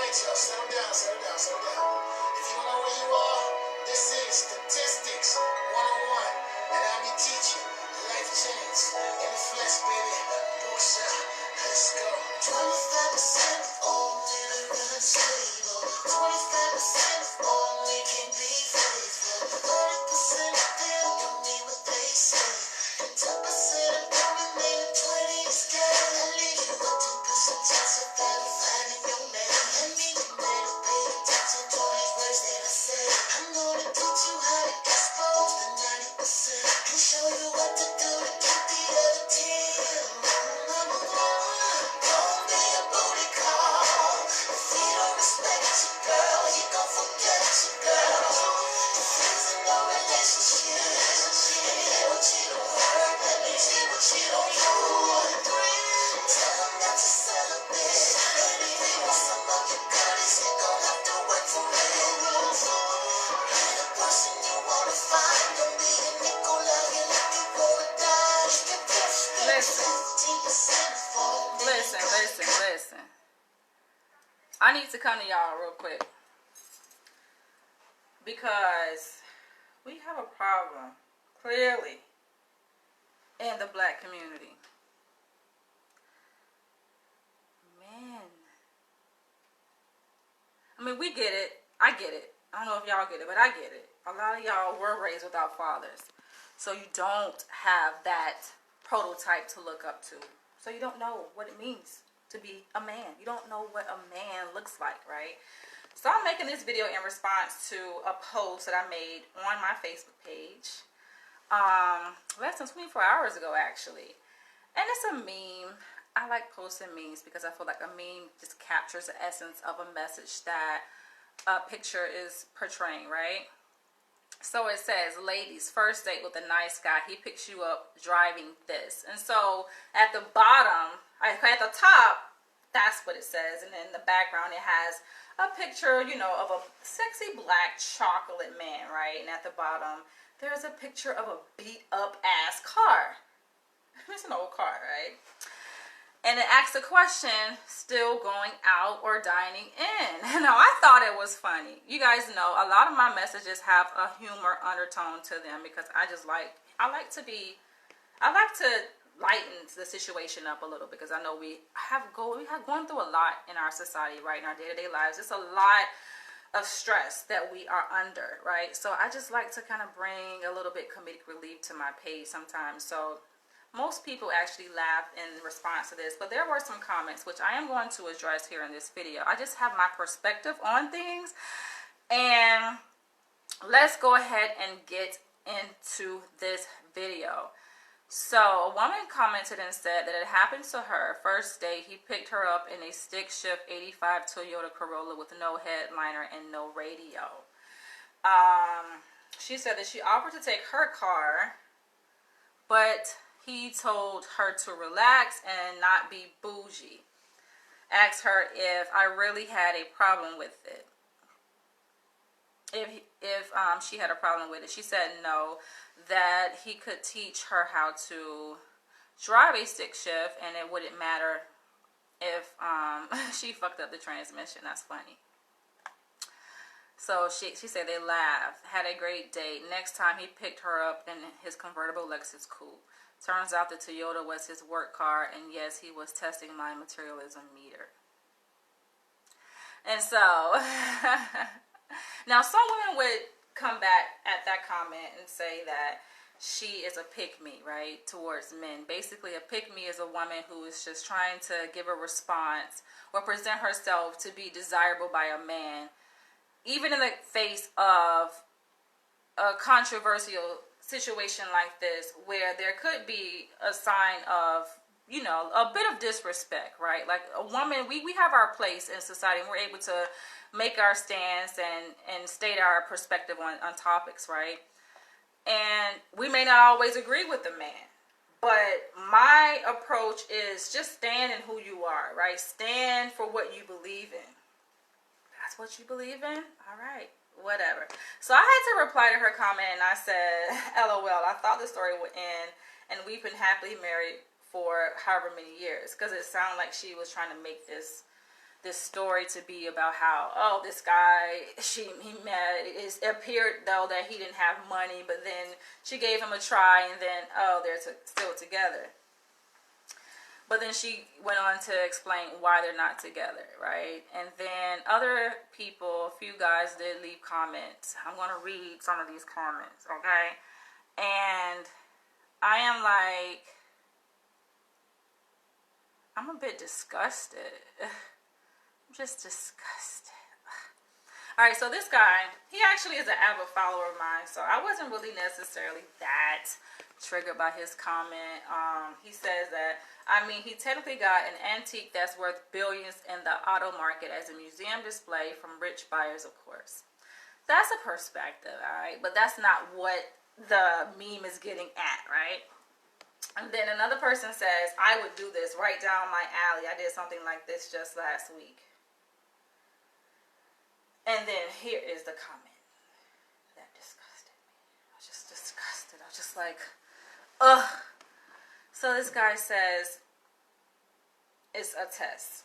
right, y'all. Settle down, settle down, settle down. If you don't know where you are, this is Statistics 101. And I'm your teacher. Life change. In the flesh, baby. Bullshit. Let's go. 25% only the good stable. 25% only can be faithful. 30% of them don't mean what they say. And 10% of them remain in 20s scared. I leave you a 2% chance of that finding your man. I need you better pay attention to these words that I say. I'm gonna teach you how to expose the 90% and show you what to do to keep the other 10. Number one, don't be a booty call. If he don't respect you, girl, he gon' forget you, girl. If he's in no relationship and he what you don't hurt, let me see what you don't do. Tell him that you're celibate, and if he wants some of your goodies, he gon' have to work for it. Be the person you wanna find, don't be a Nickelodeon if you wanna die. You can push that 15% for me. Listen. I need to come to y'all real quick because we have a problem, clearly, in the black community. Men. I mean, we get it. I get it. I don't know if y'all get it, but I get it. A lot of y'all were raised without fathers. So you don't have that prototype to look up to. So you don't know what it means to be a man. You don't know what a man looks like, right? So I'm making this video in response to a post that I made on my Facebook page less than 24 hours ago, actually. And it's a meme. I like posting memes because I feel like a meme just captures the essence of a message that a picture is portraying, right? So it says, ladies, first date with a nice guy. He picks you up driving this. And so at the bottom, at the top, that's what it says. And in the background, it has a picture, you know, of a sexy black chocolate man, right? And at the bottom, there's a picture of a beat up ass car. It's an old car, right? And it asks the question, still going out or dining in? Now, I thought it was funny. You guys know a lot of my messages have a humor undertone to them because I like to lighten the situation up a little because I know we have gone through a lot in our society, right? In our day-to-day lives. It's a lot of stress that we are under, right? So I just like to kind of bring a little bit comedic relief to my page sometimes. So most people actually laughed in response to this, but there were some comments which I am going to address here in this video. I just have my perspective on things, and let's go ahead and get into this video. So a woman commented and said that it happened to her first day. He picked her up in a stick shift 85 Toyota Corolla with no headliner and no radio. She said that she offered to take her car, but he told her to relax and not be bougie. Asked her if I really had a problem with it. If she had a problem with it. She said no, that he could teach her how to drive a stick shift and it wouldn't matter if she fucked up the transmission. That's funny. So she said they laughed, had a great date. Next time he picked her up in his convertible Lexus coupe. Turns out the Toyota was his work car, and yes, he was testing my materialism meter. And so, now some women would come back at that comment and say that she is a pick-me, right, towards men. Basically, a pick-me is a woman who is just trying to give a response or present herself to be desirable by a man, even in the face of a controversial situation like this where there could be a sign of, you know, a bit of disrespect, right? Like a woman, we have our place in society and we're able to make our stance and state our perspective on topics, right? And we may not always agree with the man, but my approach is just stand in who you are, right? Stand for what you believe in. That's what you believe in? All right. Whatever. So I had to reply to her comment and I said, LOL, I thought the story would end and we've been happily married for however many years, because it sounded like she was trying to make this this story to be about how, oh, this guy he met, it appeared though that he didn't have money, but then she gave him a try, and then, oh, they're still together. But then she went on to explain why they're not together, right? And then other people, a few guys did leave comments. I'm going to read some of these comments, okay? And I am like, I'm a bit disgusted. I'm just disgusted. All right, so this guy, he actually is an avid follower of mine, so I wasn't really necessarily that triggered by his comment. He says that, I mean, he technically got an antique that's worth billions in the auto market as a museum display from rich buyers, of course. That's a perspective, all right, but that's not what the meme is getting at, right? And then another person says, I would do this right down my alley. I did something like this just last week. And then here is the comment that disgusted me. I was just disgusted. I was just like, ugh. So this guy says, it's a test.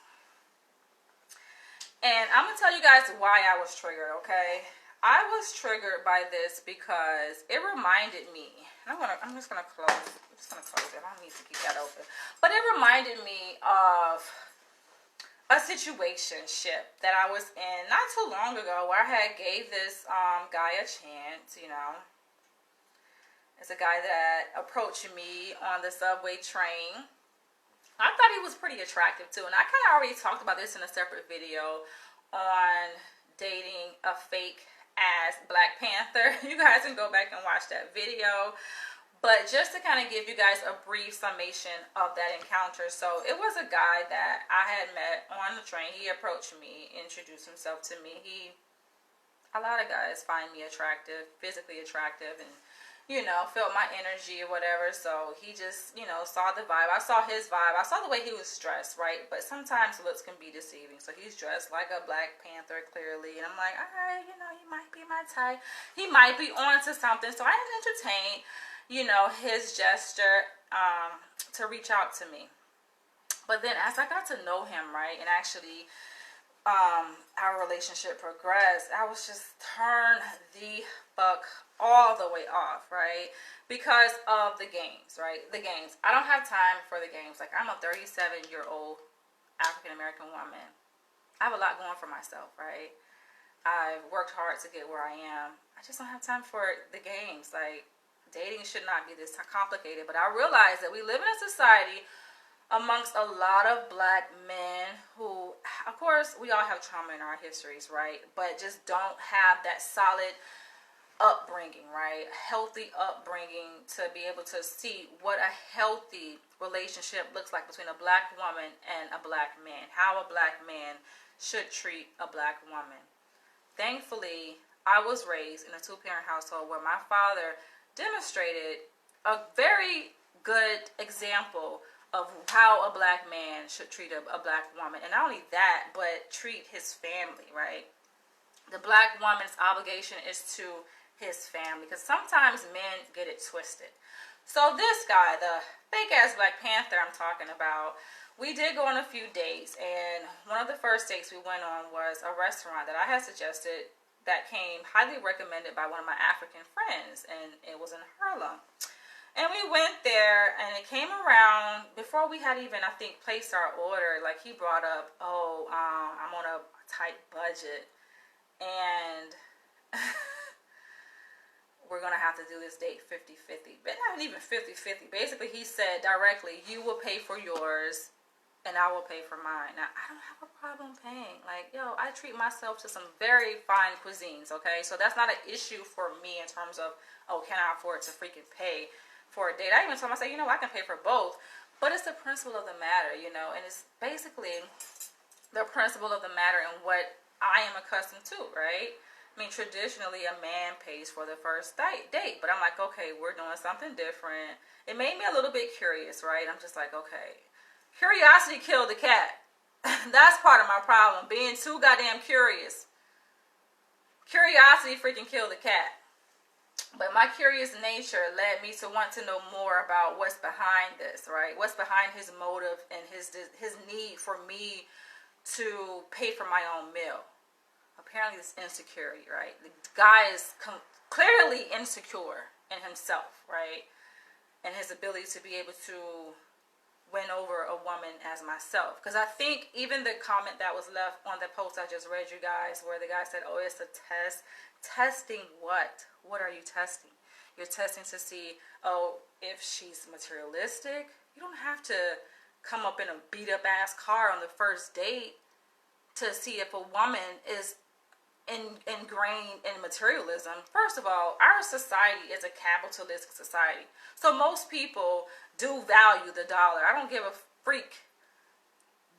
And I'm going to tell you guys why I was triggered, okay? I was triggered by this because it reminded me, and I'm just gonna close it. I don't need to keep that open. But it reminded me of a situationship that I was in not too long ago, where I had gave this guy a chance, you know. It's a guy that approached me on the subway train. I thought he was pretty attractive too, and I kind of already talked about this in a separate video on dating a fake ass Black Panther. You guys can go back and watch that video. But just to kind of give you guys a brief summation of that encounter. So it was a guy that I had met on the train. He approached me, introduced himself to me. A lot of guys find me attractive, physically attractive, and, you know, felt my energy or whatever. So he just, you know, saw the vibe. I saw his vibe. I saw the way he was dressed, right? But sometimes looks can be deceiving. So he's dressed like a Black Panther, clearly. And I'm like, all right, you know, he might be my type. He might be on to something. So I entertained, you know, his gesture to reach out to me. But then as I got to know him, right, and actually our relationship progressed, I was just turned the fuck all the way off, right? Because of the games, right? The games. I don't have time for the games. Like, I'm a 37-year-old African-American woman. I have a lot going for myself, right? I've worked hard to get where I am. I just don't have time for the games. Like, dating should not be this complicated. But I realize that we live in a society amongst a lot of Black men who, of course, we all have trauma in our histories, right? But just don't have that solid upbringing, right? Healthy upbringing to be able to see what a healthy relationship looks like between a Black woman and a Black man. How a Black man should treat a Black woman. Thankfully, I was raised in a two-parent household where my father demonstrated a very good example of how a Black man should treat a Black woman. And not only that, but treat his family, right? The Black woman's obligation is to his family, because sometimes men get it twisted. So this guy, the fake ass Black Panther I'm talking about, we did go on a few dates, and one of the first dates we went on was a restaurant that I had suggested that came highly recommended by one of my African friends, and it was in Harlem. And we went there, and it came around before we had even, I think, placed our order. Like, he brought up, oh, I'm on a tight budget, and we're going to have to do this date 50-50. But not even 50-50. Basically, he said directly, you will pay for yours, and I will pay for mine. Now, I don't have a problem paying. Like, yo, I treat myself to some very fine cuisines, okay? So that's not an issue for me in terms of, oh, can I afford to freaking pay for a date? I even told him, I said, you know, I can pay for both. But it's the principle of the matter, you know, and it's basically the principle of the matter and what I am accustomed to, right? I mean, traditionally, a man pays for the first date. But I'm like, okay, we're doing something different. It made me a little bit curious, right? I'm just like, okay. Curiosity killed the cat. That's part of my problem. Being too goddamn curious. Curiosity freaking killed the cat. But my curious nature led me to want to know more about what's behind this, right? What's behind his motive and his need for me to pay for my own meal. Apparently it's insecurity, right? The guy is clearly insecure in himself, right? And his ability to be able to win over a woman as myself. Because I think even the comment that was left on the post I just read, you guys, where the guy said, oh, it's a test. Testing what? What are you testing? You're testing to see, oh, if she's materialistic. You don't have to come up in a beat up ass car on the first date to see if a woman is ingrained in materialism. First of all, our society is a capitalistic society. So most people do value the dollar. I don't give a freak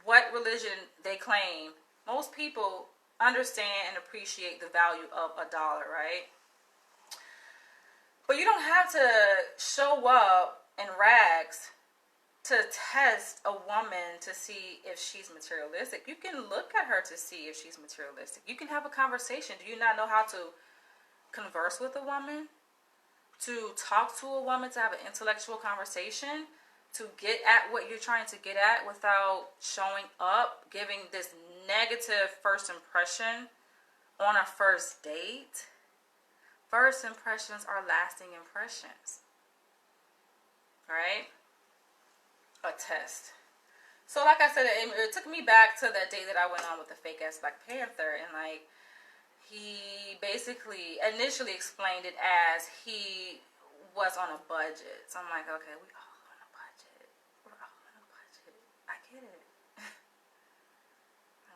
what religion they claim. Most people understand and appreciate the value of a dollar, right? But you don't have to show up in rags to test a woman to see if she's materialistic. You can look at her to see if she's materialistic. You can have a conversation. Do you not know how to converse with a woman? To talk to a woman, to have an intellectual conversation? To get at what you're trying to get at without showing up, giving this negative first impression on a first date? First impressions are lasting impressions. Right? A test. So like I said, it took me back to that day that I went on with the fake ass Black Panther, and like he basically initially explained it as he was on a budget. So I'm like, okay, we all on a budget. We're all on a budget. I get it.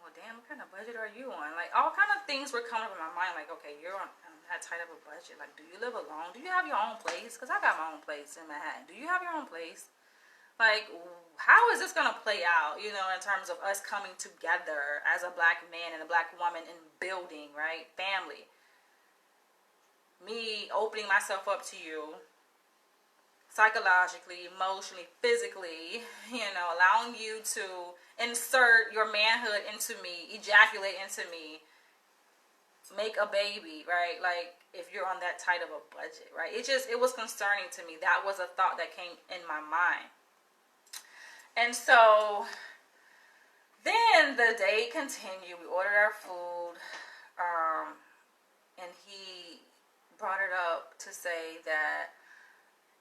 Well, damn, what kind of budget are you on? Like all kind of things were coming up in my mind. Like, okay, you're on that tight of a budget. Like, do you live alone? Do you have your own place? Because I got my own place in Manhattan. Do you have your own place? Like, how is this going to play out, you know, in terms of us coming together as a Black man and a Black woman and building, right? Family. Me opening myself up to you psychologically, emotionally, physically, you know, allowing you to insert your manhood into me, ejaculate into me, make a baby, right? Like, if you're on that tight of a budget, right? It was concerning to me. That was a thought that came in my mind. And so then the date continued. We ordered our food, and he brought it up to say that,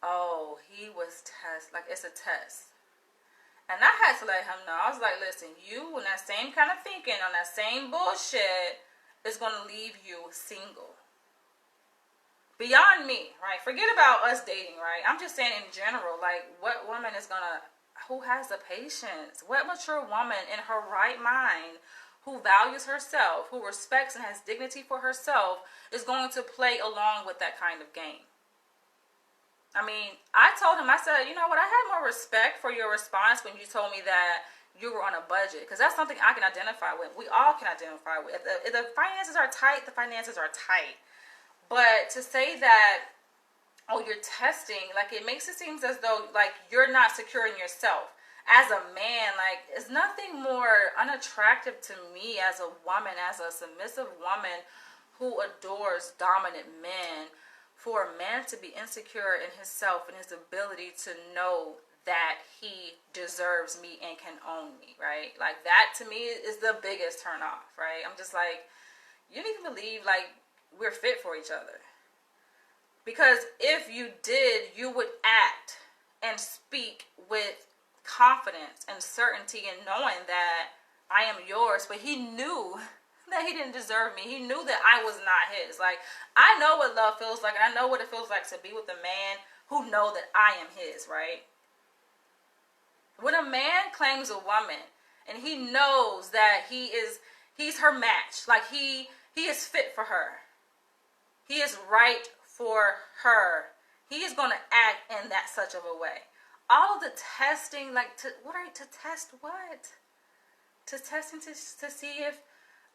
oh, he was like it's a test. And I had to let him know. I was like, listen, you on that same kind of thinking, on that same bullshit, is going to leave you single. Beyond me, right? Forget about us dating, right? I'm just saying in general, like, what woman is going to, who has the patience? What mature woman in her right mind who values herself, who respects and has dignity for herself, is going to play along with that kind of game? I mean, I told him, I said, you know what, I had more respect for your response when you told me that you were on a budget, because that's something I can identify with. We all can identify with. If the finances are tight, the finances are tight. But to say that, oh, you're testing, like, it makes it seem as though, like, you're not secure in yourself. As a man, like, it's nothing more unattractive to me as a woman, as a submissive woman who adores dominant men, for a man to be insecure in himself and his ability to know that he deserves me and can own me, right? Like, that to me is the biggest turn off, right? I'm just like, you don't even believe, like, we're fit for each other. Because if you did, you would act and speak with confidence and certainty and knowing that I am yours. But he knew that he didn't deserve me. He knew that I was not his. Like, I know what love feels like, and I know what it feels like to be with a man who know that I am his, right? When a man claims a woman and he knows that he's her match, like he is fit for her, he is right for her, he is going to act in that such of a way. All of the testing, like, to test what? To testing to see if,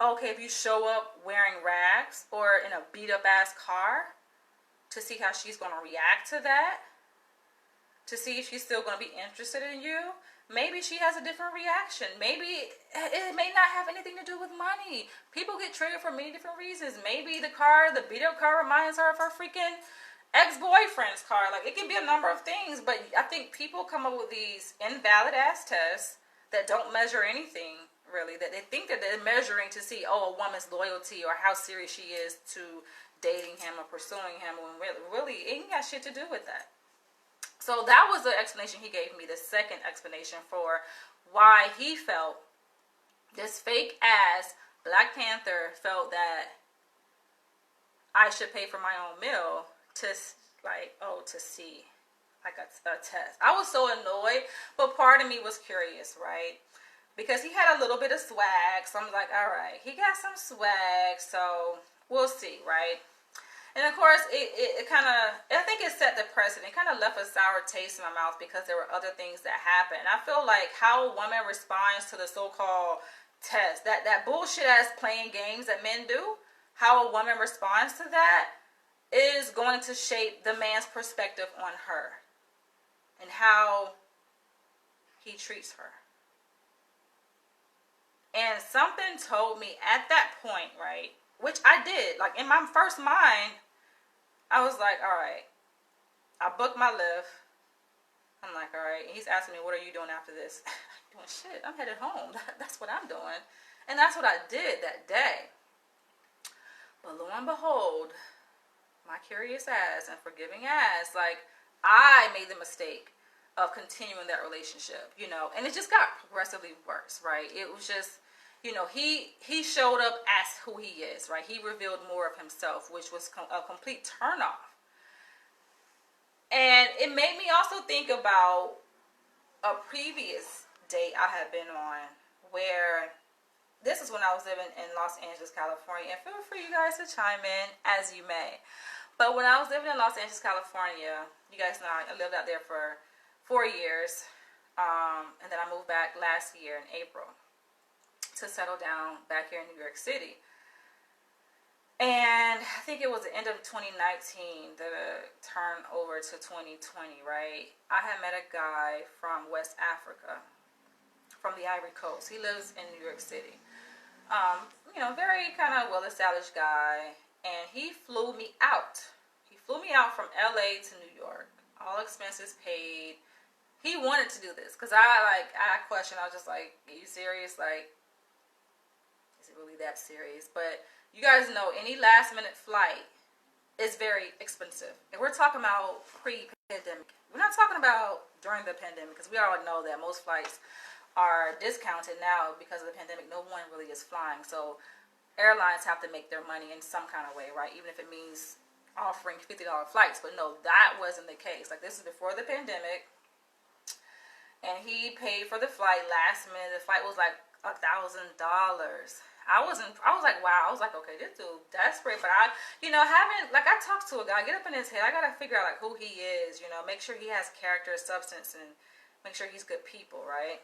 okay, if you show up wearing rags or in a beat up ass car, to see how she's going to react to that, to see if she's still going to be interested in you. Maybe she has a different reaction. Maybe it may not have anything to do with money. People get triggered for many different reasons. Maybe the beat up car reminds her of her freaking ex-boyfriend's car. Like, it can be a number of things, but I think people come up with these invalid ass tests that don't measure anything, really. That they think that they're measuring to see, oh, a woman's loyalty or how serious she is to dating him or pursuing him, when really it ain't got shit to do with that. So that was the explanation he gave me. The second explanation for why he felt, this fake ass Black Panther felt that I should pay for my own meal to, like, oh, to see, like, a test. I was so annoyed, but part of me was curious, right? Because he had a little bit of swag, so I'm like, all right, he got some swag, so we'll see, right? And of course, it kind of, I think it set the precedent. It kind of left a sour taste in my mouth because there were other things that happened. I feel like how a woman responds to the so-called test, that bullshit ass playing games that men do, how a woman responds to that is going to shape the man's perspective on her and how he treats her. And something told me at that point, right, which I did, like in my first mind, I was like, all right, I booked my lift. I'm like, all right, and he's asking me, what are you doing after this? I'm doing shit, I'm headed home. That's what I'm doing. And that's what I did that day. But lo and behold, my curious ass and forgiving ass, like, I made the mistake of continuing that relationship, you know, and it just got progressively worse, right? It was just, you know, he showed up as who he is, right? He revealed more of himself, which was a complete turnoff. And it made me also think about a previous date I had been on, where this is when I was living in Los Angeles, California, and feel free, you guys, to chime in as you may. But when I was living in Los Angeles, California, you guys know I lived out there for 4 years, and then I moved back last year in April to settle down back here in New York City. And I think it was the end of 2019, the turn over to 2020, right? I had met a guy from West Africa, from the Ivory Coast. He lives in New York City. You know, very kind of well-established guy. And he flew me out. He flew me out from LA to New York. All expenses paid. He wanted to do this. Because I questioned. I was just like, are you serious? Like, is it really that serious? But you guys know any last-minute flight is very expensive. And we're talking about pre-pandemic. We're not talking about during the pandemic. Because we all know that most flights are discounted now because of the pandemic. No one really is flying. So airlines have to make their money in some kind of way, right? Even if it means offering $50 flights. But no, that wasn't the case. Like, this is before the pandemic. And he paid for the flight last minute. The flight was like $1,000. I was like, wow. I was like, okay, this dude desperate. But I talked to a guy, get up in his head. I got to figure out like who he is, you know, make sure he has character, substance, and make sure he's good people, right?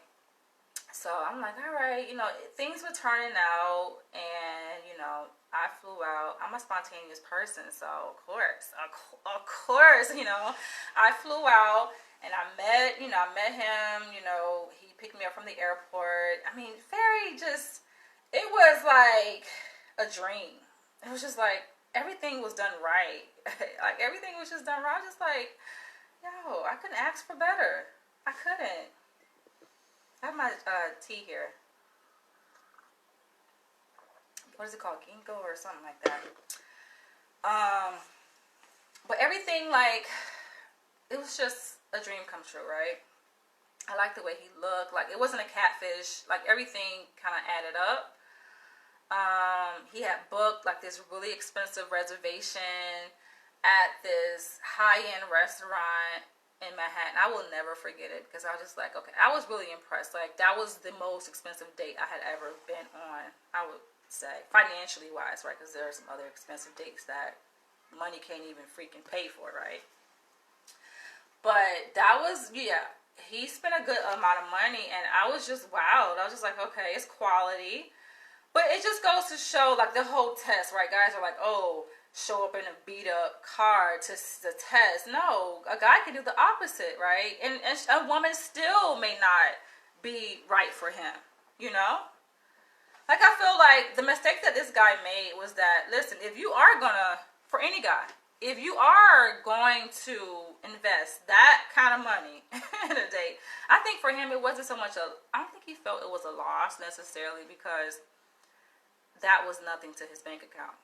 So I'm like, all right, you know, things were turning out, and, you know, I flew out. I'm a spontaneous person, so of course, you know, I flew out, and I met him, you know, he picked me up from the airport. I mean, it was like a dream. It was just like, everything was done right. Like, everything was just done right. I was just like, yo, I couldn't ask for better. I couldn't. I have my tea here. What is it called? Ginkgo or something like that. But everything, like, it was just a dream come true, right? I liked the way he looked. Like, it wasn't a catfish. Like, everything kind of added up. He had booked, like, this really expensive reservation at this high-end restaurant in Manhattan. I will never forget it because I was just like, okay, I was really impressed. Like, that was the most expensive date I had ever been on, I would say, financially wise, right? Because there are some other expensive dates that money can't even freaking pay for, right? But that was, yeah, he spent a good amount of money, and I was just wowed. I was just like, okay, it's quality. But it just goes to show, like, the whole test, right? Guys are like, oh, show up in a beat up car to the test. No, a guy can do the opposite, right? And a woman still may not be right for him, you know? Like, I feel like the mistake that this guy made was that, listen, if you are gonna, for any guy, if you are going to invest that kind of money in a date, I think for him it wasn't so much I don't think he felt it was a loss necessarily, because that was nothing to his bank account.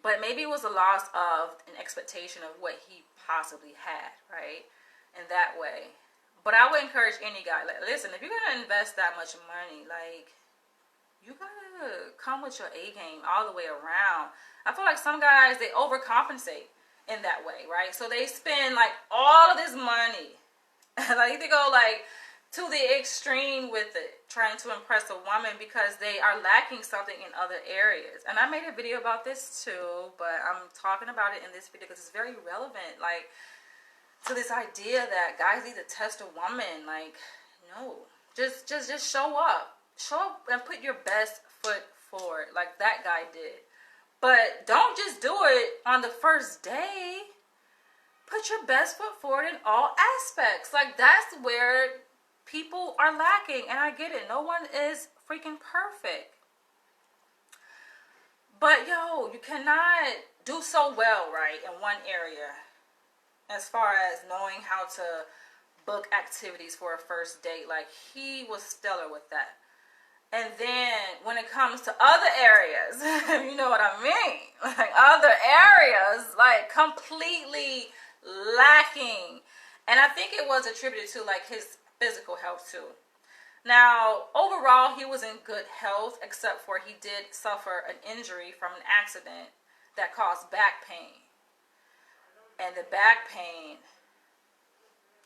But maybe it was a loss of an expectation of what he possibly had, right? In that way. But I would encourage any guy, like, listen, if you're going to invest that much money, like, you got to come with your A game all the way around. I feel like some guys, they overcompensate in that way, right? So they spend, like, all of this money. Like, they go, like, to the extreme with it, trying to impress a woman because they are lacking something in other areas. And I made a video about this too, but I'm talking about it in this video because it's very relevant, like, to this idea that guys need to test a woman. Like, no, just show up and put your best foot forward, like that guy did. But don't just do it on the first day. Put your best foot forward in all aspects. Like, that's where people are lacking, and I get it. No one is freaking perfect. But, yo, you cannot do so well, right, in one area as far as knowing how to book activities for a first date. Like, he was stellar with that. And then when it comes to other areas, you know what I mean? Like, other areas, like, completely lacking. And I think it was attributed to, like, his physical health too. Now, overall, he was in good health, except for he did suffer an injury from an accident that caused back pain. And the back pain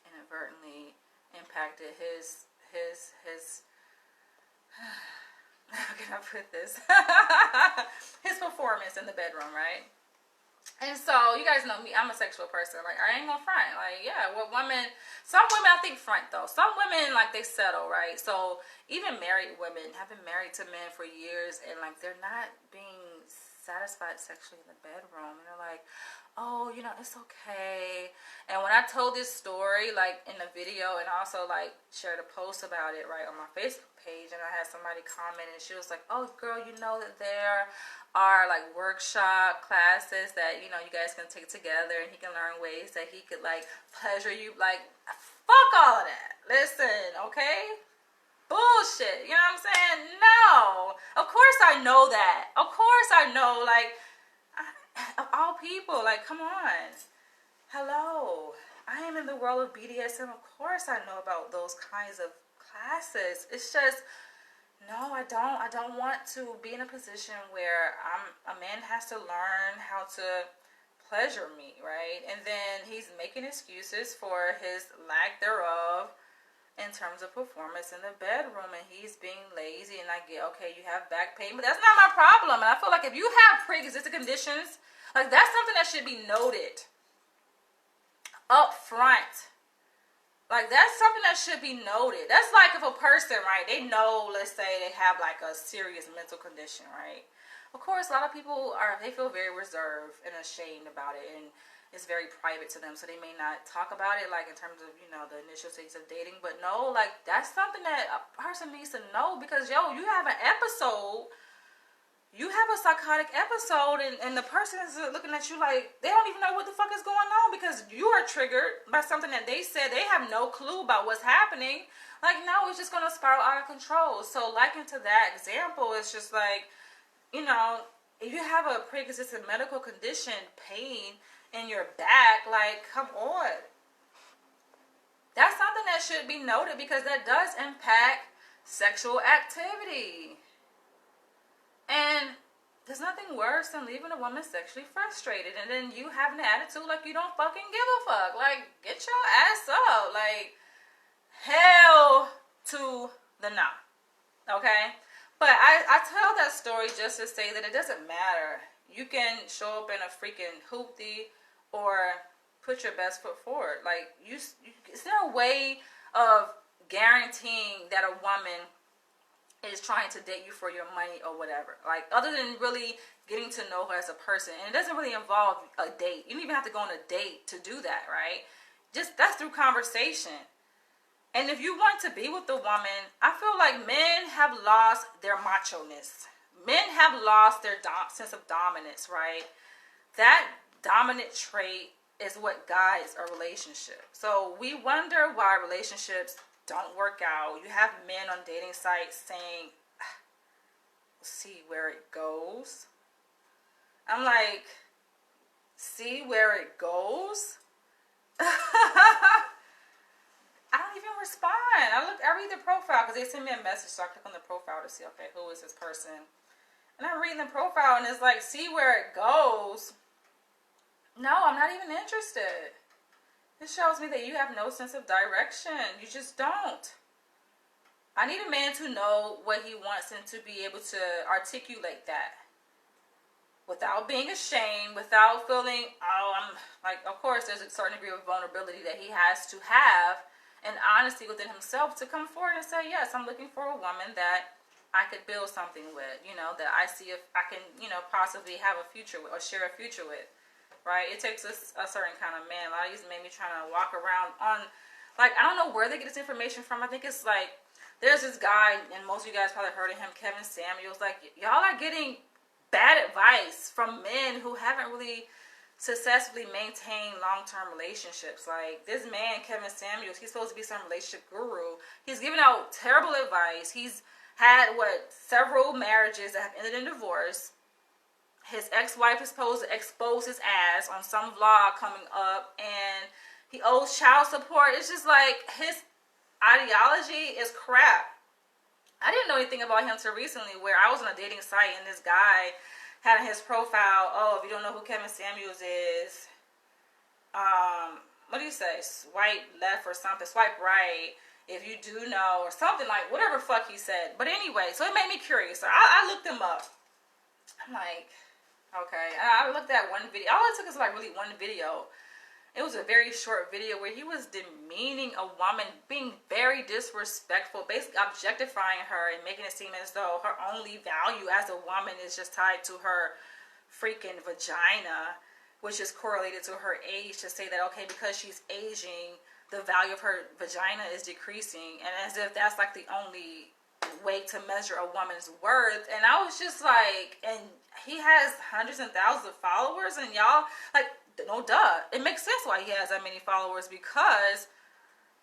inadvertently impacted his how can I put this? His performance in the bedroom, right? And so, you guys know me, I'm a sexual person. Like, I ain't gonna front. Like, yeah, some women I think front, though. Some women, like, they settle, right? So, even married women have been married to men for years, and, like, they're not being satisfied sexually in the bedroom. And they're like, oh, you know, it's okay. And when I told this story, like, in the video, and also, like, shared a post about it, right, on my Facebook page, and I had somebody comment, and she was like, oh, girl, you know that there are, like, workshop classes that, you know, you guys can take together, and he can learn ways that he could, like, pleasure you. Like, fuck all of that. Listen, okay? Bullshit. You know what I'm saying? No. Of course I know that. Of course I know, like, of all people, like, come on. Hello. I am in the world of BDSM. Of course I know about those kinds of classes. It's just, no, I don't want to be in a position where a man has to learn how to pleasure me, right? And then he's making excuses for his lack thereof in terms of performance in the bedroom, and he's being lazy. And I get, okay, you have back pain, but that's not my problem. And I feel like if you have pre-existing conditions, like, that's something that should be noted up front. Like, that's something that should be noted. That's like if a person, right, they know, let's say they have, like, a serious mental condition, right? Of course, a lot of people they feel very reserved and ashamed about it, and it's very private to them, so they may not talk about it, like, in terms of, you know, the initial stages of dating. But no, like, that's something that a person needs to know, because, yo, you have an episode, you have a psychotic episode, and the person is looking at you like they don't even know what the fuck is going on, because you are triggered by something that they said. They have no clue about what's happening. Like, no, it's just going to spiral out of control. So, likened to that example, it's just like, you know, if you have a pre-existing medical condition, pain in your back, like, come on. That's something that should be noted, because that does impact sexual activity. And there's nothing worse than leaving a woman sexually frustrated, and then you having an attitude like you don't fucking give a fuck. Like, get your ass up. Like, hell to the no. Okay? But I tell that story just to say that it doesn't matter. You can show up in a freaking hoopty or put your best foot forward. Like, is there a way of guaranteeing that a woman is trying to date you for your money or whatever, like, other than really getting to know her as a person? And it doesn't really involve a date. You don't even have to go on a date to do that, right? Just, that's through conversation. And if you want to be with the woman, I feel like men have lost their macho-ness. Men have lost their sense of dominance, right? that dominant trait is what guides a relationship. So we wonder why relationships don't work out. You have men on dating sites saying, "We'll see where it goes." I'm like, see where it goes? I don't even respond. I read the profile because they send me a message, so I click on the profile to see, okay, who is this person? And I'm reading the profile, and it's like, see where it goes. No, I'm not even interested. It shows me that you have no sense of direction. You just don't. I need a man to know what he wants and to be able to articulate that without being ashamed, without feeling, oh, I'm like, of course, there's a certain degree of vulnerability that he has to have and honesty within himself to come forward and say, yes, I'm looking for a woman that I could build something with, that I see if I can, possibly have a future with or share a future with, right? It takes a certain kind of man. A lot of these men be trying to walk around on, like, I don't know where they get this information from. I think it's like, there's this guy, and most of you guys probably heard of him, Kevin Samuels. Like, y'all are getting bad advice from men who haven't really successfully maintained long-term relationships. Like, this man, Kevin Samuels, he's supposed to be some relationship guru. He's giving out terrible advice. He's had, several marriages that have ended in divorce. His ex-wife is supposed to expose his ass on some vlog coming up, and he owes child support. It's just like, his ideology is crap. I didn't know anything about him till recently, where I was on a dating site and this guy had in his profile, oh, if you don't know who Kevin Samuels is, what do you say? Swipe left or something, swipe right if you do know, or something like, whatever fuck he said. But anyway, so it made me curious. So I looked him up. I'm like, okay. And I looked at one video. All it took is like really one video. It was a very short video where he was demeaning a woman, being very disrespectful, basically objectifying her and making it seem as though her only value as a woman is just tied to her freaking vagina, which is correlated to her age, to say that, okay, because she's aging, the value of her vagina is decreasing, and as if that's like the only way to measure a woman's worth. And I was just like, and he has hundreds and thousands of followers, and y'all, like, no duh, it makes sense why he has that many followers, because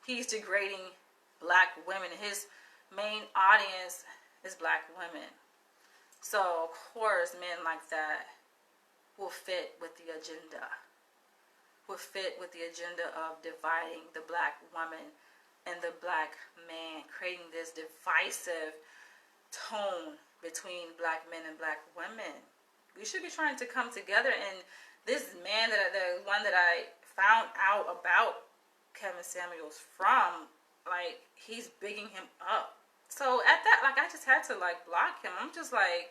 he's degrading black women. His main audience is black women. So of course men like that will fit with the agenda, of dividing the black woman and the black man, creating this divisive tone between black men and black women. We should be trying to come together. And this man, the one that I found out about Kevin Samuels from, like, he's bigging him up. So at that, like, I just had to, like, block him. I'm just like,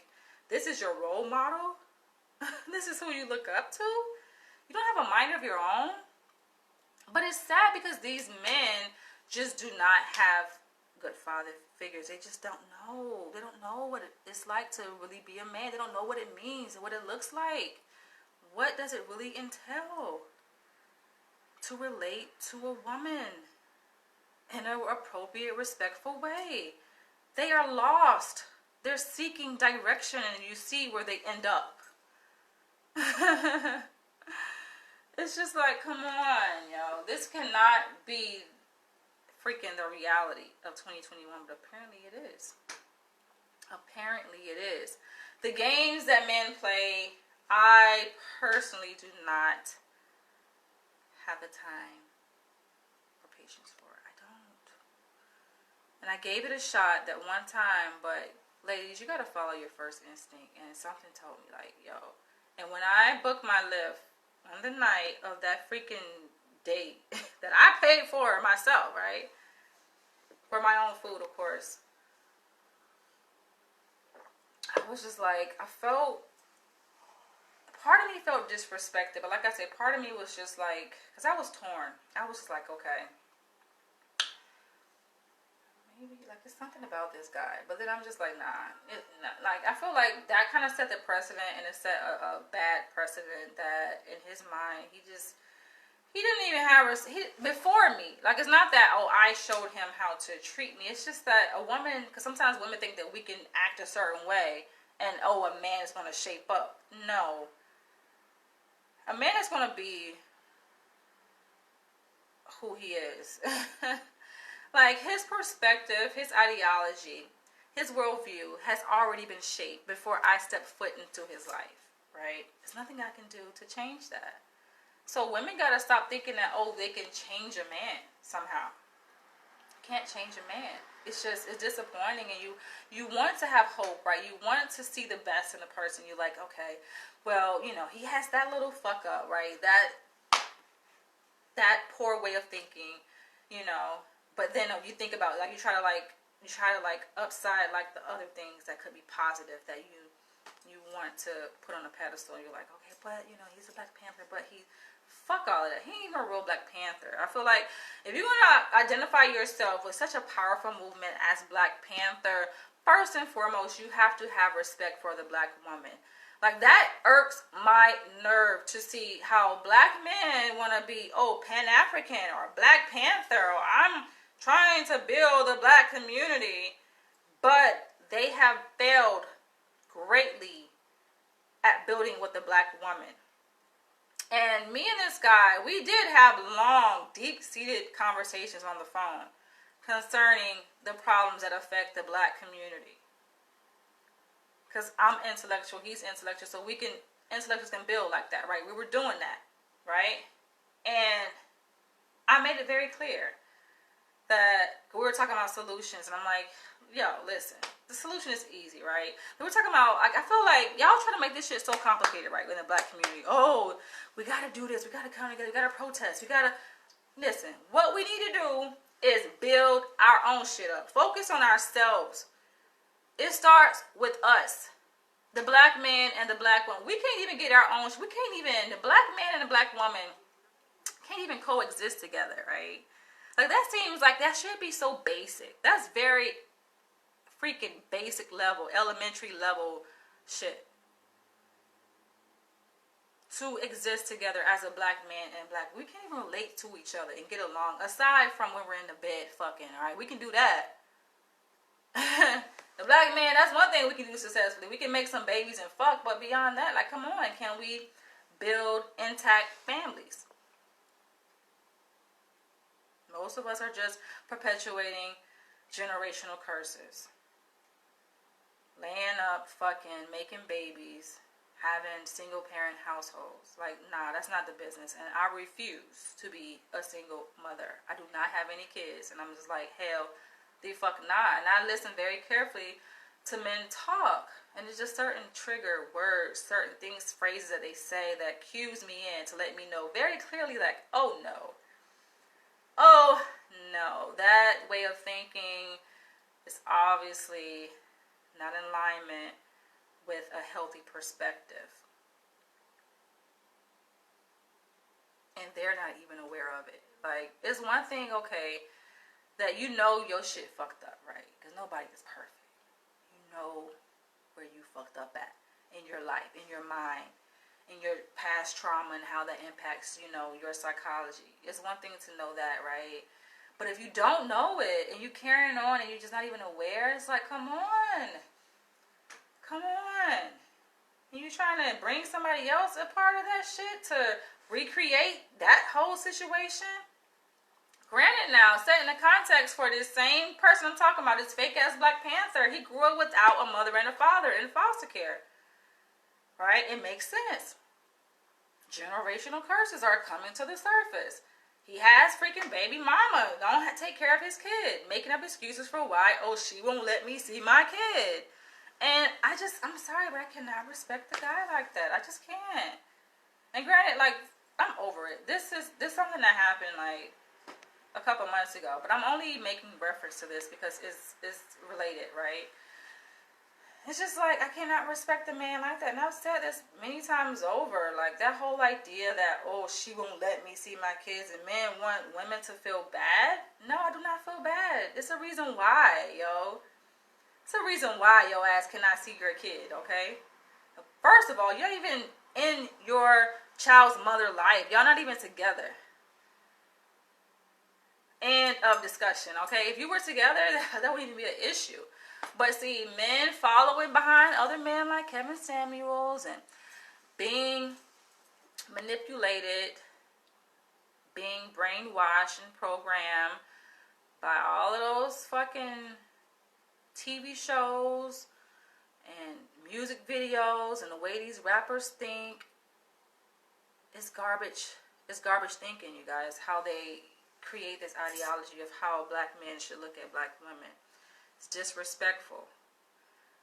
this is your role model? This is who you look up to? You don't have a mind of your own? But it's sad because these men just do not have good father figures. They just don't know. They don't know what it's like to really be a man. They don't know what it means and what it looks like. What does it really entail to relate to a woman in an appropriate, respectful way? They are lost. They're seeking direction, and you see where they end up. It's just like, come on, yo. This cannot be freaking the reality of 2021, but apparently it is. Apparently it is. The games that men play, I personally do not have the time or patience for it. I don't. And I gave it a shot that one time, but ladies, you gotta follow your first instinct. And something told me, like, yo. And when I booked my Lyft on the night of that freaking date that I paid for myself, right? For my own food, of course. I was just like, part of me felt disrespected, but like I said, part of me was just like, because I was torn. I was just like, okay, maybe, like, there's something about this guy. But then I'm just like, nah. Like, I feel like that kind of set the precedent, and it set a bad precedent that in his mind, he didn't even have, before me. Like, it's not that, oh, I showed him how to treat me. It's just that a woman, because sometimes women think that we can act a certain way, and, oh, a man is going to shape up. No. A man is going to be who he is. Like, his perspective, his ideology, his worldview has already been shaped before I step foot into his life, right? There's nothing I can do to change that. So women got to stop thinking that, oh, they can change a man somehow. Can't change a man. It's disappointing, and you want to have hope, right? You want to see the best in a person. You're like, okay, well, you know, he has that little fuck up, right? That poor way of thinking, you know. But then you think about, like, you try to upside like the other things that could be positive that you want to put on a pedestal. You're like, okay, but you know, he's a Black Panther, but fuck all of that. He ain't even a real Black Panther. I feel like if you're gonna identify yourself with such a powerful movement as Black Panther, first and foremost, you have to have respect for the Black woman. Like, that irks my nerve to see how Black men want to be, Pan-African or Black Panther, or I'm trying to build a Black community, but they have failed greatly at building with the Black woman. And me and this guy, we did have long, deep-seated conversations on the phone concerning the problems that affect the Black community. Because I'm intellectual, he's intellectual, so intellectuals can build like that, right? We were doing that, right? And I made it very clear that we were talking about solutions, and I'm like, yo, listen, the solution is easy, right? We were talking about, like, I feel like y'all trying to make this shit so complicated, right, in the Black community. Oh, we gotta do this, we gotta come together, we gotta protest, we gotta, listen, what we need to do is build our own shit up. Focus on ourselves. It starts with us, the Black man and the Black woman. We can't even get our own, the Black man and the Black woman can't even coexist together, right? Like, that seems like that should be so basic. That's very freaking basic level, elementary level shit. To exist together as a Black man and Black, we can't even relate to each other and get along, aside from when we're in the bed fucking, alright? We can do that. The Black man, that's one thing we can do successfully. We can make some babies and fuck, but beyond that, like, come on, can we build intact families? Most of us are just perpetuating generational curses. Laying up, fucking, making babies, having single parent households. Like, nah, that's not the business. And I refuse to be a single mother. I do not have any kids. And I'm just like, hell, the fuck not. And I listen very carefully to men talk. And it's just certain trigger words, certain things, phrases that they say that cues me in to let me know very clearly, like, oh no. Oh no. That way of thinking is obviously not in alignment with a healthy perspective. And they're not even aware of it. Like, it's one thing, okay, that you know your shit fucked up, right? Because nobody is perfect. You know where you fucked up at in your life, in your mind, in your past trauma, and how that impacts, you know, your psychology. It's one thing to know that, right? But if you don't know it, and you carrying on, and you're just not even aware, it's like, come on. Come on. And you trying to bring somebody else a part of that shit to recreate that whole situation? Granted now, setting the context for this same person I'm talking about, this fake-ass Black Panther, he grew up without a mother and a father in foster care. Right? It makes sense. Generational curses are coming to the surface. He has freaking baby mama. Don't take care of his kid. Making up excuses for why, she won't let me see my kid. And I'm sorry, but I cannot respect the guy like that. I just can't. And granted, like, I'm over it. This something that happened, like, a couple months ago. But I'm only making reference to this because it's related, right? It's just like, I cannot respect a man like that. And I've said this many times over. Like, that whole idea that, she won't let me see my kids and men want women to feel bad. No, I do not feel bad. It's a reason why, yo. It's a reason why your ass cannot see your kid, okay? First of all, you're not even in your child's mother life. Y'all not even together. End of discussion, okay? If you were together, that wouldn't even be an issue. But see, men following behind other men like Kevin Samuels and being manipulated, being brainwashed and programmed by all of those fucking TV shows and music videos and the way these rappers think. It's garbage. It's garbage thinking, you guys. How they create this ideology of how black men should look at black women. It's disrespectful.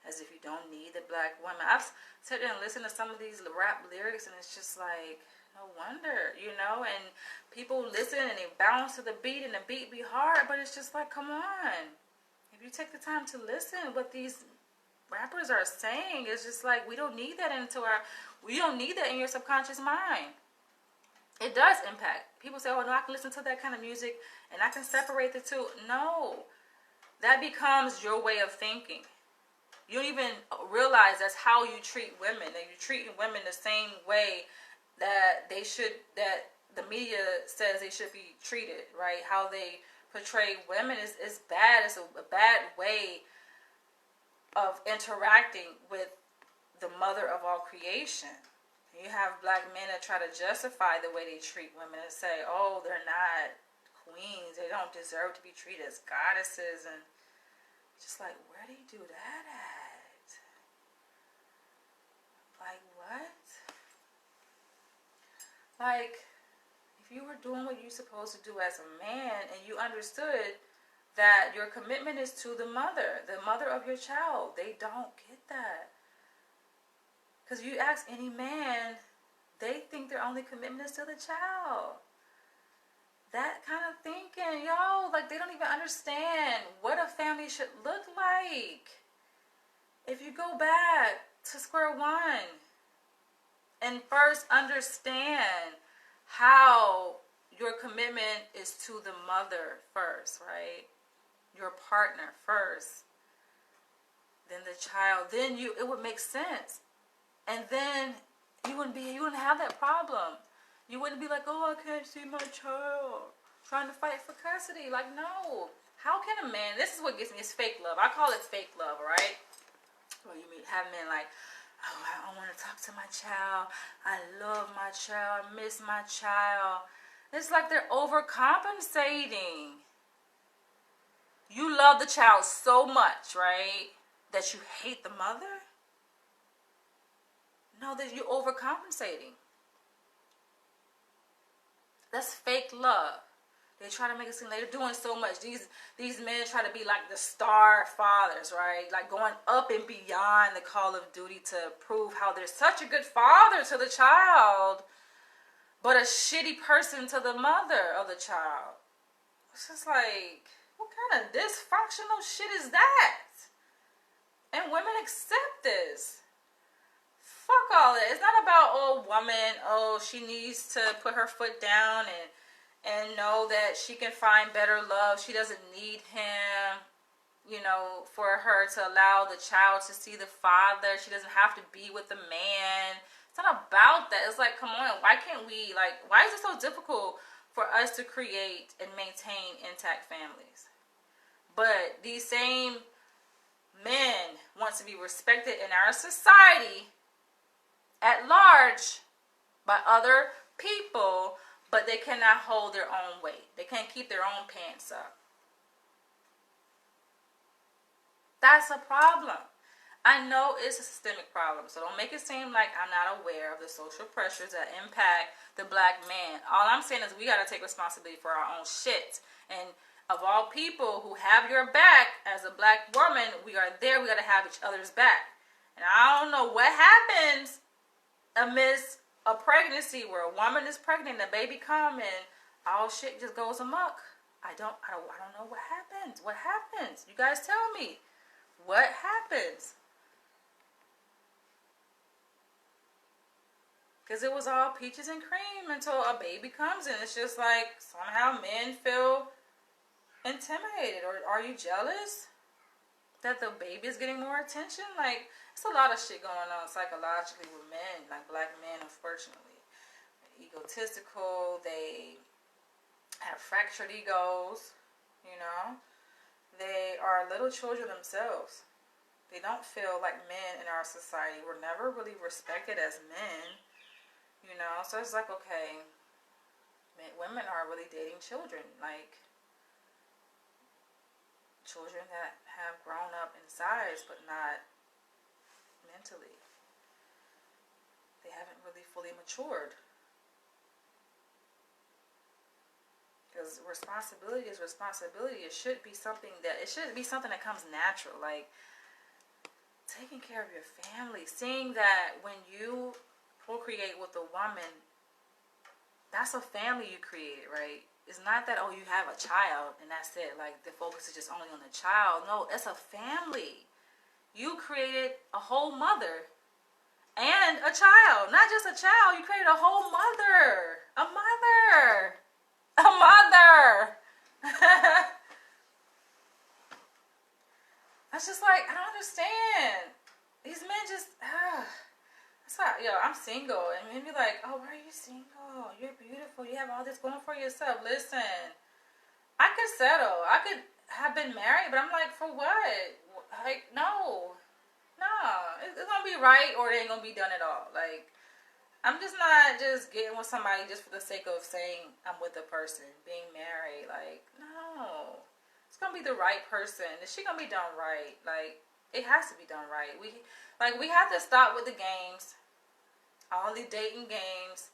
As if you don't need the black woman. I've sat there and listened to some of these rap lyrics, and it's just like, no wonder, you know. And people listen and they bounce to the beat, and the beat be hard, but it's just like, come on. If you take the time to listen, what these rappers are saying is just like, we don't need that we don't need that in your subconscious mind. It does impact. People say, oh no, I can listen to that kind of music and I can separate the two. No, that becomes your way of thinking. You don't even realize that's how you treat women. That you're treating women the same way that that the media says they should be treated, right? How they portray women is bad. It's a bad way of interacting with the mother of all creation. You have black men that try to justify the way they treat women and say, oh, they're not queens. They don't deserve to be treated as goddesses. And just like, where do you do that at? Like, what? Like, if you were doing what you're supposed to do as a man and you understood that your commitment is to the mother of your child, they don't get that. Because you ask any man, they think their only commitment is to the child. That kind of thinking, yo, like they don't even understand what a family should look like. If you go back to square one and first understand how your commitment is to the mother first, right? Your partner first, then the child, then it would make sense. And then you wouldn't have that problem. You wouldn't be like, oh, I can't see my child, trying to fight for custody. Like, no. How can a man, this is what gets me, it's fake love. I call it fake love, right? Well, you have men like, oh, I want to talk to my child. I love my child. I miss my child. It's like they're overcompensating. You love the child so much, right, that you hate the mother? No, that you're overcompensating. That's fake love. They try to make it seem like they're doing so much. These men try to be like the star fathers, right? Like going up and beyond the call of duty to prove how they're such a good father to the child, but a shitty person to the mother of the child. It's just like, what kind of dysfunctional shit is that? And women accept this. Fuck all that. It's not about, oh, woman, oh, she needs to put her foot down and know that she can find better love. She doesn't need him, you know, for her to allow the child to see the father. She doesn't have to be with the man. It's not about that. It's like, come on, why can't we, like, why is it so difficult for us to create and maintain intact families? But these same men want to be respected in our society at large by other people, but they cannot hold their own weight. They can't keep their own pants up. That's a problem. I know it's a systemic problem, so don't make it seem like I'm not aware of the social pressures that impact the black man. All I'm saying is we got to take responsibility for our own shit. And of all people who have your back as a black woman, we are there. We got to have each other's back. And I don't know what happens amidst a pregnancy where a woman is pregnant, the baby come, and all shit just goes amok. I don't know what happens. What happens? You guys tell me. What happens? Because it was all peaches and cream until a baby comes, and it's just like somehow men feel intimidated. Or are you jealous that the baby is getting more attention? Like, it's a lot of shit going on psychologically with men, like black men, unfortunately. They're egotistical, they have fractured egos, you know. They are little children themselves. They don't feel like men in our society. We're never really respected as men. You know, so it's like, okay, women are really dating children, like children that have grown up in size but not mentally. They haven't really fully matured. Because responsibility is responsibility. It should be something that comes natural. Like taking care of your family, seeing that when you procreate with a woman, that's a family you created, right? It's not that, oh, you have a child and that's it. Like the focus is just only on the child. No, it's a family. You created a whole mother and a child. Not just a child, you created a whole mother. A mother. A mother. That's just like, I don't understand. These men just, that's why, I'm single. And men be like, oh, why are you single? You're beautiful. You have all this going for yourself. Listen, I could settle. I could have been married, but I'm like, for what? Like, no. It's going to be right or it ain't going to be done at all. Like, I'm just not just getting with somebody just for the sake of saying I'm with a person, being married. Like, no. It's going to be the right person. Is she going to be done right? Like, it has to be done right. We have to stop with the games, all the dating games,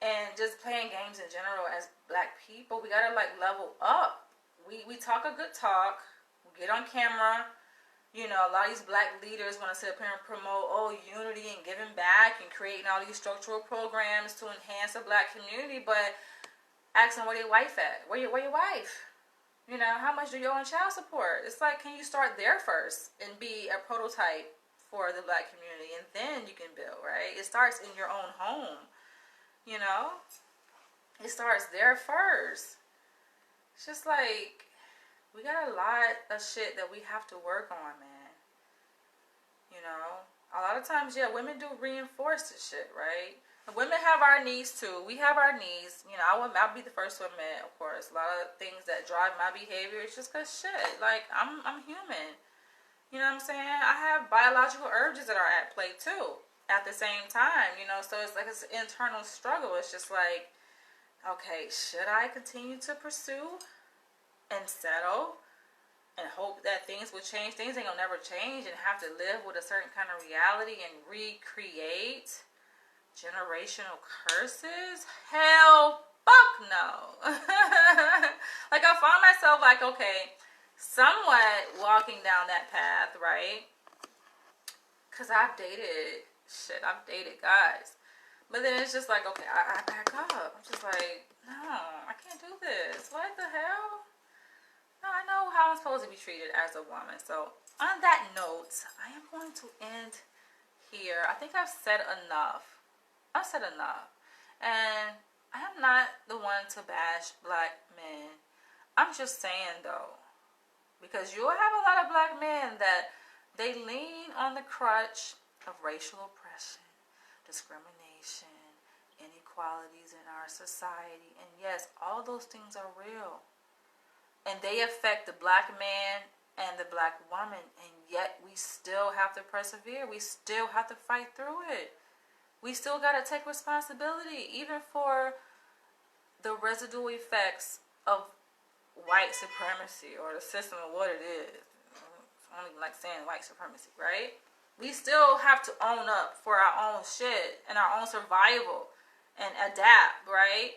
and just playing games in general as black people. We got to, like, level up. We talk a good talk. We get on camera. You know, a lot of these black leaders want to sit up here and promote, unity and giving back and creating all these structural programs to enhance the black community, but ask them where their wife at. Where your wife? You know, how much do you owe in child support? It's like, can you start there first and be a prototype for the black community, and then you can build, right? It starts in your own home, you know? It starts there first. It's just like, we got a lot of shit that we have to work on, man. You know? A lot of times, women do reinforce this shit, right? And women have our needs, too. We have our needs. You know, I'll be the first to admit, of course, a lot of things that drive my behavior is just because shit. Like, I'm human. You know what I'm saying? I have biological urges that are at play, too, at the same time. You know, so it's like it's an internal struggle. It's just like, okay, should I continue to pursue and settle and hope that things will change? Things ain't gonna never change, and have to live with a certain kind of reality and recreate generational curses? Hell, fuck no. Like, I find myself like, okay, somewhat walking down that path, right? Because I've dated guys, but then it's just like, okay, I back up. I'm just like, no, I can't do this. What the hell? No, I know how I'm supposed to be treated as a woman. So, on that note, I am going to end here. I think I've said enough. And I am not the one to bash black men. I'm just saying, though, because you'll have a lot of black men that they lean on the crutch of racial oppression, discrimination, inequalities in our society. And yes, all those things are real. And they affect the black man and the black woman. And yet we still have to persevere. We still have to fight through it. We still got to take responsibility, even for the residual effects of white supremacy, or the system of what it is. I don't even like saying white supremacy, right? We still have to own up for our own shit and our own survival and adapt, right?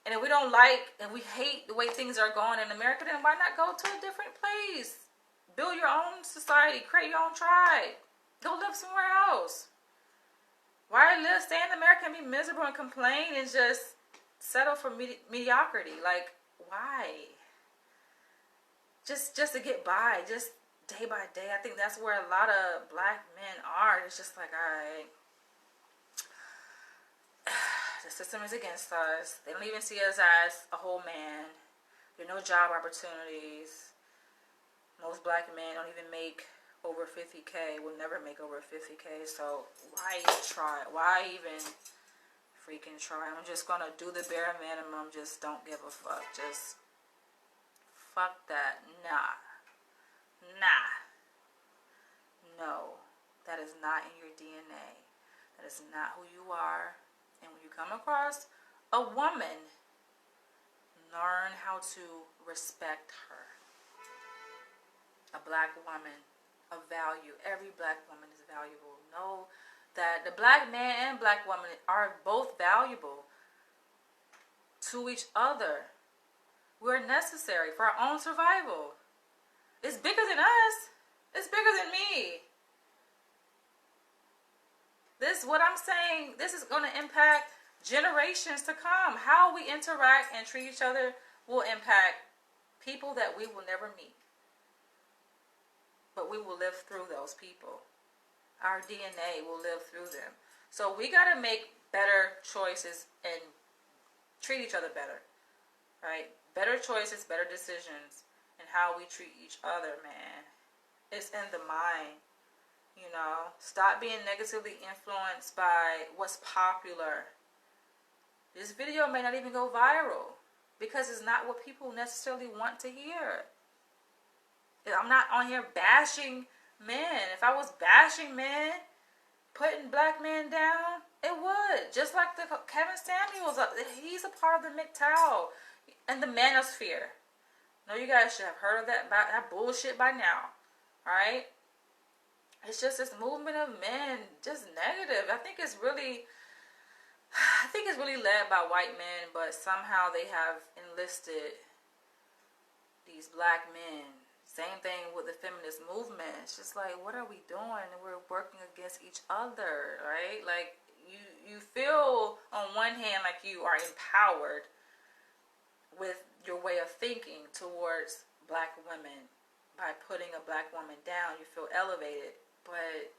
And if we don't like and we hate the way things are going in America, then why not go to a different place? Build your own society. Create your own tribe. Go live somewhere else. Why stay in America and be miserable and complain and just settle for mediocrity? Like, why? Just to get by. Just day by day. I think that's where a lot of black men are. It's just like, all right, the system is against us. They don't even see us as a whole man. There are no job opportunities. Most black men don't even make over 50K. Will never make over 50K. So why even try? Why even freaking try? I'm just gonna do the bare minimum. Just don't give a fuck. Just fuck that. Nah. No. That is not in your DNA. That is not who you are. And when you come across a woman, learn how to respect her. A black woman of value. Every black woman is valuable. Know that the black man and black woman are both valuable to each other. We're necessary for our own survival. It's bigger than us. It's bigger than me. This, what I'm saying, this is going to impact generations to come. How we interact and treat each other will impact people that we will never meet. But we will live through those people. Our DNA will live through them. So we got to make better choices and treat each other better. Right? Better choices, better decisions, and how we treat each other, man. It's in the mind. You know, stop being negatively influenced by what's popular. This video may not even go viral because it's not what people necessarily want to hear. I'm not on here bashing men. If I was bashing men, putting black men down, it would. Just like the Kevin Samuels, he's a part of the MGTOW and the manosphere. No, you guys should have heard of that bullshit by now. Alright? It's just this movement of men, just negative. I think it's really led by white men, but somehow they have enlisted these black men. Same thing with the feminist movement. It's just like, what are we doing? We're working against each other, right? Like, you feel on one hand like you are empowered with your way of thinking towards black women. By putting a black woman down, you feel elevated. But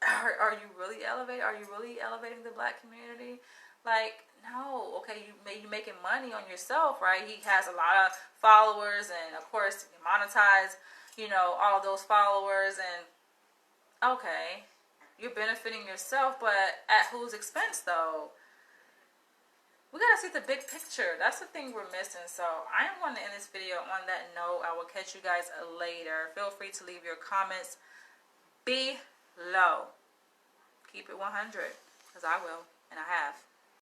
are you really elevated? Are you really elevating the black community? Like, no. Okay, you making money on yourself, right? He has a lot of followers, and of course, you monetize, all of those followers, and okay, you're benefiting yourself, but at whose expense, though? We gotta see the big picture. That's the thing we're missing. So I am going to end this video on that note. I will catch you guys later. Feel free to leave your comments below. Keep it 100, because I will, and I have.